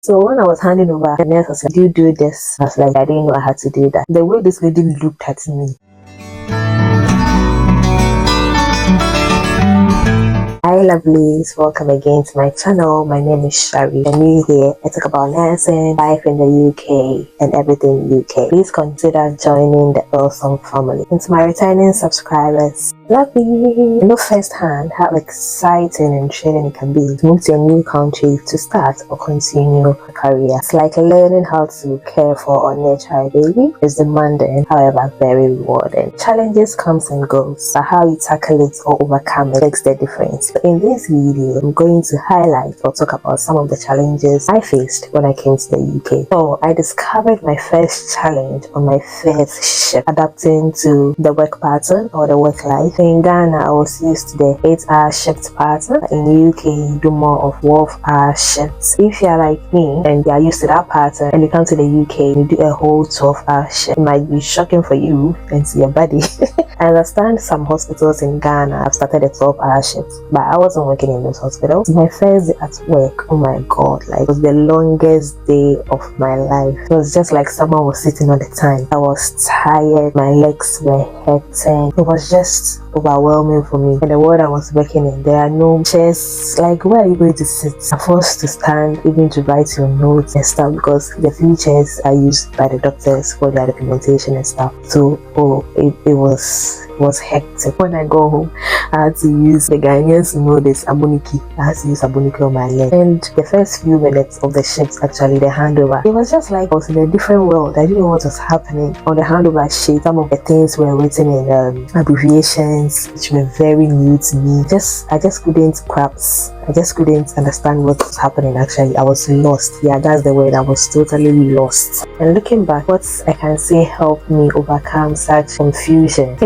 So when I was handing over, the nurse was like, "Do you do this?" I was like, "I didn't know I had to do that." The way this lady looked at me. Hi lovelies, welcome again to my channel. My name is Sharry. I'm new here. I talk about nursing, life in the UK and everything UK. Please consider joining the awesome family. And to my returning subscribers, love you. I know firsthand how exciting and thrilling it can be to move to a new country to start or continue a career. It's like learning how to care for a nurture a baby. It's demanding, however very rewarding. Challenges comes and goes, but how you tackle it or overcome it makes the difference. In this video, I'm going to highlight or talk about some of the challenges I faced when I came to the UK. So I discovered my first challenge on my first shift, adapting to the work pattern or the work life. In Ghana, I was used to the 8-hour shift pattern. In the UK, you do more of 12-hour shifts. If you're like me and you are used to that pattern and you come to the UK, you do a whole 12-hour shift. It might be shocking for you and to your body. I understand some hospitals in Ghana have started a 12-hour shift, but I wasn't working in those hospitals. My first day at work, oh my god, like it was the longest day of my life. It was just like someone was sitting all the time. I was tired, my legs were hurting. It was just overwhelming for me. And the world I was working in, there are no chairs. Like, where are you going to sit? I'm forced to stand even to write your notes and stuff, because the few chairs are used by the doctors for their documentation and stuff. So it was hectic. When I go home, I had to use, the Ghanaians know this, aboniki. I had to use aboniki on my leg. And the first few minutes of the shift, actually the handover, it was just like I was in a different world. I didn't know what was happening on the handover sheet. Some of the things were written in abbreviations, which were very new to me. I just couldn't grasp. I just couldn't understand what was happening. Actually, I was lost. Yeah, that's the word. I was totally lost. And looking back, what I can say helped me overcome such confusion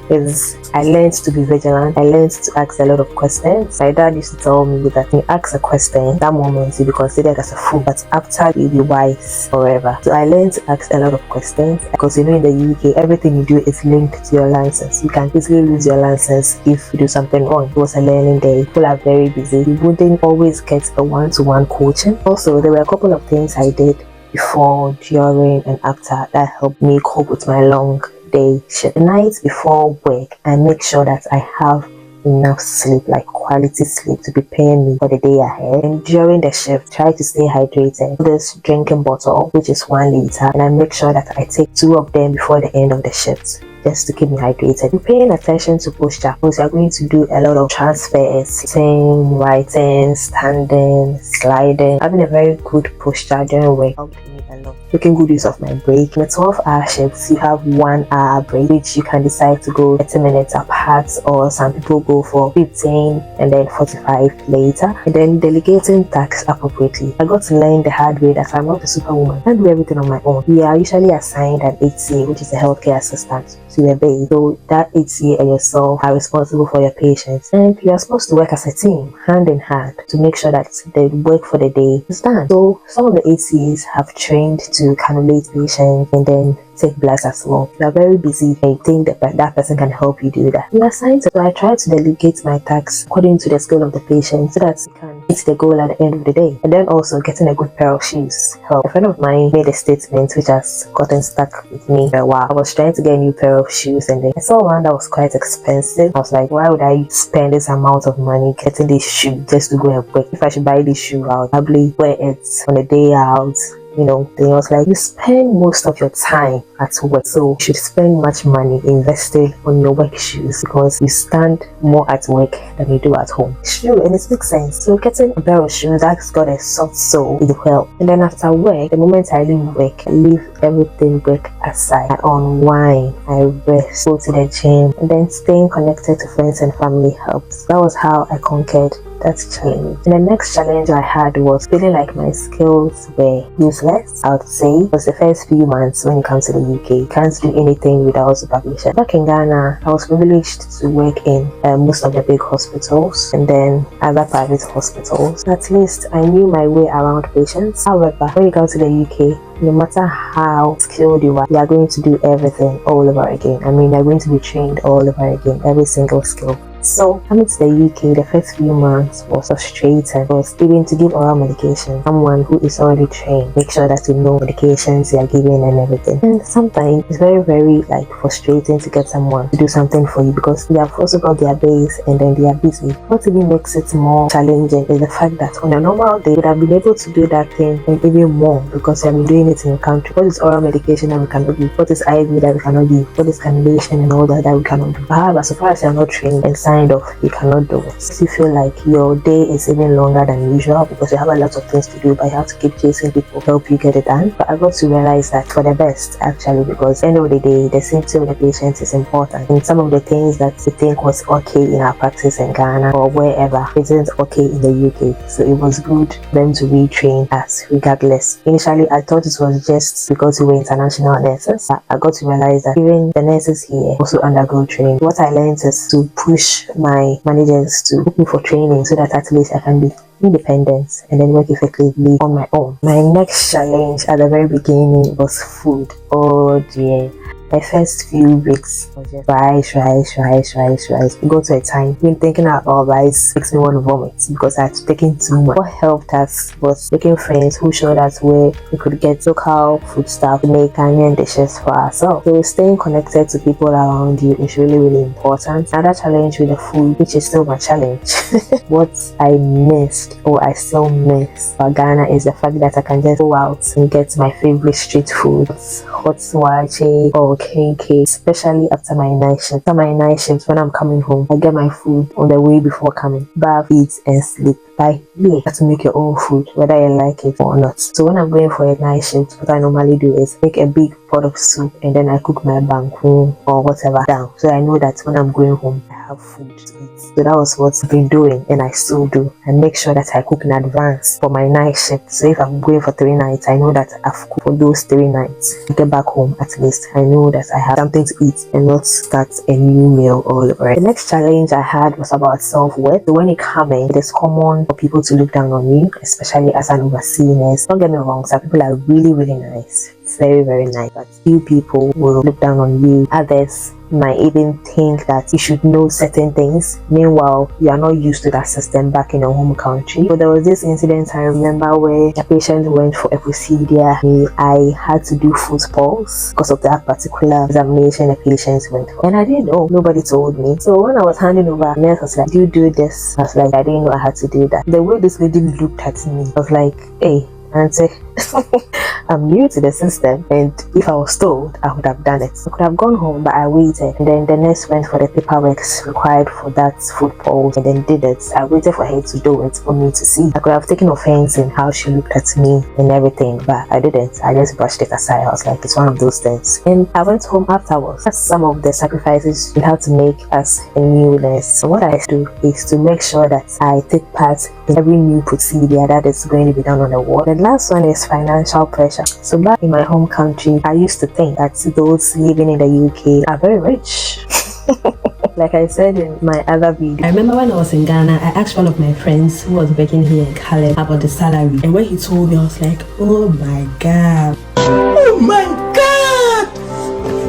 is I learned to be vigilant. I learned to ask a lot of questions. My dad used to tell me that when you ask a question, that moment you'll be considered as a fool, but after you'll be wise forever. So I learned to ask a lot of questions, because you know in the UK, everything you do is linked to your license. You can easily lose your license if you do something wrong. It was a learning day. People are very busy. You wouldn't always get a one-to-one coaching. Also, there were a couple of things I did before, during, and after that helped me cope with my long day shift. The night before work, I make sure that I have enough sleep, like quality sleep, to prepare me for the day ahead. And during the shift, try to stay hydrated. This drinking bottle, which is 1 liter, and I make sure that I take 2 of them before the end of the shift, just to keep me hydrated. You're paying attention to posture, because you're going to do a lot of transfers, sitting, writing, standing, sliding. Having a very good posture during work helped me a lot. Making good use of my break. In the 12-hour shifts, you have 1 hour break, which you can decide to go 30 minutes apart, or some people go for 15 and then 45 later. And then delegating tasks appropriately. I got to learn the hard way that I'm not a superwoman. I can't do everything on my own. We are usually assigned an HCA, which is a healthcare assistant, to your base. So that HCA and yourself are responsible for your patients, and you are supposed to work as a team, hand in hand, to make sure that the work for the day is done. So some of the HCAs have trained to cannulate patients and then take bloods as well. You are very busy and you think that person can help you do that. You are assigned to, so I try to delegate my tasks according to the skill of the patient, so that you can hit the goal at the end of the day. And then also getting a good pair of shoes help. A friend of mine made a statement which has gotten stuck with me for a while. I was trying to get a new pair of shoes, and then I saw one that was quite expensive. I was like, why would I spend this amount of money getting this shoe just to go and work? If I should buy this shoe, I'll probably wear it on a day out. You know, then I was like, you spend most of your time at work, so you should spend much money investing on your work shoes, because you stand more at work than you do at home. It's true, and it makes sense. So getting a pair of shoes that's got a soft sole will help. And then after work, the moment I leave work, I leave everything work aside. I unwind, I rest, go to the gym, and then staying connected to friends and family helps. That was how I conquered that challenge. And the next challenge I had was feeling like my skills were useless. I would say it was the first few months when you come to the UK. You can't do anything without supervision. Back in Ghana, I was privileged to work in most of the big hospitals and then other private hospitals. At least I knew my way around patients. However, when you come to the UK, no matter how skilled you are going to do everything all over again. I mean, you're going to be trained all over again, every single skill. So coming to the UK, the first few months was frustrating because even to give oral medication, someone who is already trained, make sure that you know medications you are giving and everything. And sometimes it's very like frustrating to get someone to do something for you because they have also got their base and then they are busy. What even makes it more challenging is the fact that on a normal day, you would have been able to do that thing and even more because you have been doing it in your country. What is oral medication that we cannot do? What is IV that we cannot do? What is cannulation and all that we cannot do? However, so far as you are not trained and signed off, you cannot do it. So you feel like your day is even longer than usual because you have a lot of things to do, but you have to keep chasing people to help you get it done. But I got to realize that for the best, actually, because at the end of the day, the safety of the patient is important. And some of the things that we think was okay in our practice in Ghana or wherever isn't okay in the UK. So it was good for them to retrain us regardless. Initially, I thought it was just because we were international nurses. But I got to realize that even the nurses here also undergo training. What I learned is to push my managers to book me for training so that at least I can be independent and then work effectively on my own. My next challenge at the very beginning was food. Oh dear. My first few weeks was just rice. We go to a time when thinking about rice makes me want to vomit because I had taken too much. What helped us was making friends who showed us where we could get local food stuff to make Ghanaian dishes for ourselves. So staying connected to people around you is really important. Another challenge with the food, which is still my challenge, what I missed or I still miss about Ghana is the fact that I can just go out and get my favorite street food, hot swache or KK, especially after my night shift. After my night shift, when I'm coming home, I get my food on the way before coming. Bath, eat, and sleep. Like, you have to make your own food, whether you like it or not. So when I'm going for a night shift, what I normally do is make a big pot of soup and then I cook my banku or whatever down. So I know that when I'm going home, I have food to eat. So that was what I've been doing and I still do. And make sure that I cook in advance for my night shift. So if I'm going for 3 nights, I know that I've cooked for those 3 nights. I get back home, at least I know that I have something to eat and not start a new meal all over. The next challenge I had was about self-worth. So when it comes in, it is common for people to look down on you, especially as an overseas nurse. Don't get me wrong, some people are really nice, very nice, but few people will look down on you. Others might even think that you should know certain things. Meanwhile, you are not used to that system back in your home country. So there was this incident I remember where a patient went for a procedure. I had to do foot pulse because of that particular examination the patient went for. And I didn't know. Nobody told me. So when I was handing over, the nurse was like, "Do you do this?" I was like, "I didn't know I had to do that." The way this lady looked at me, I was like, "Hey, Auntie, I'm new to the system, and if I was told, I would have done it." I could have gone home, but I waited, and then the nurse went for the paperwork required for that foot pulse and then did it. I waited for her to do it for me to see. I could have taken offense in how she looked at me and everything, but I didn't. I just brushed it aside. I was like, it's one of those things. And I went home afterwards. That's some of the sacrifices you have to make as a new nurse. So what I do is to make sure that I take part in every new procedure that is going to be done on the ward. The last one is financial pressure. So back in my home country, I used to think that those living in the UK are very rich. Like I said in my other video, I remember when I was in Ghana, I asked one of my friends who was working here in Caleb about the salary, and when he told me, I was like, oh my god,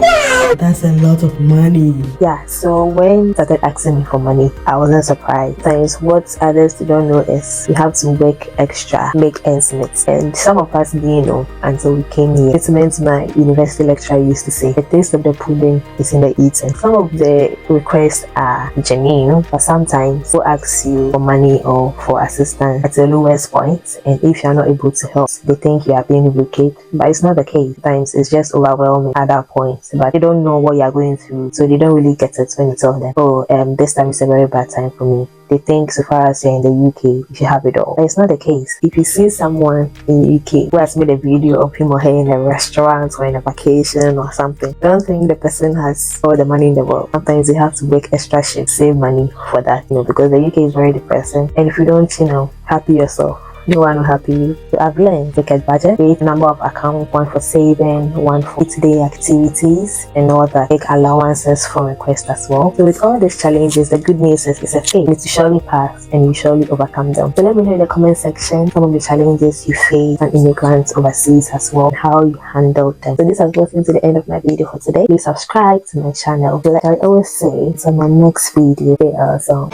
wow, that's a lot of money. Yeah, so when he started asking me for money, I wasn't surprised. Sometimes what others don't know is you have to work extra, make ends meet, and some of us didn't know until we came here. It meant my university lecturer used to say, the taste of the pudding is in the eating. Some of the requests are genuine, but sometimes people ask you for money or for assistance at the lowest point, and if you're not able to help, they think you are being wicked, but it's not the case. Sometimes it's just overwhelming at that point, but they don't know what you're going through, so they don't really get it when you tell them, oh, this time is a very bad time for me. They think so far as you're in the UK, you should have it all. But it's not the case. If you see someone in the UK who has made a video of him or her in a restaurant or in a vacation or something, don't think the person has all the money in the world. Sometimes you have to work extra shifts, save money for that, because the UK is very depressing. And if you don't, happy yourself, the one will help you to have learned to get budget, create a number of accounts, one for saving, one for day-to-day activities, and all that. Take allowances for requests as well. So with all these challenges, the good news is it's a phase. It's surely pass and you surely overcome them. So let me know in the comment section some of the challenges you face as immigrants overseas as well, and how you handle them. So this has brought me to the end of my video for today. Please subscribe to my channel. So like I always say, so my next video, stay awesome.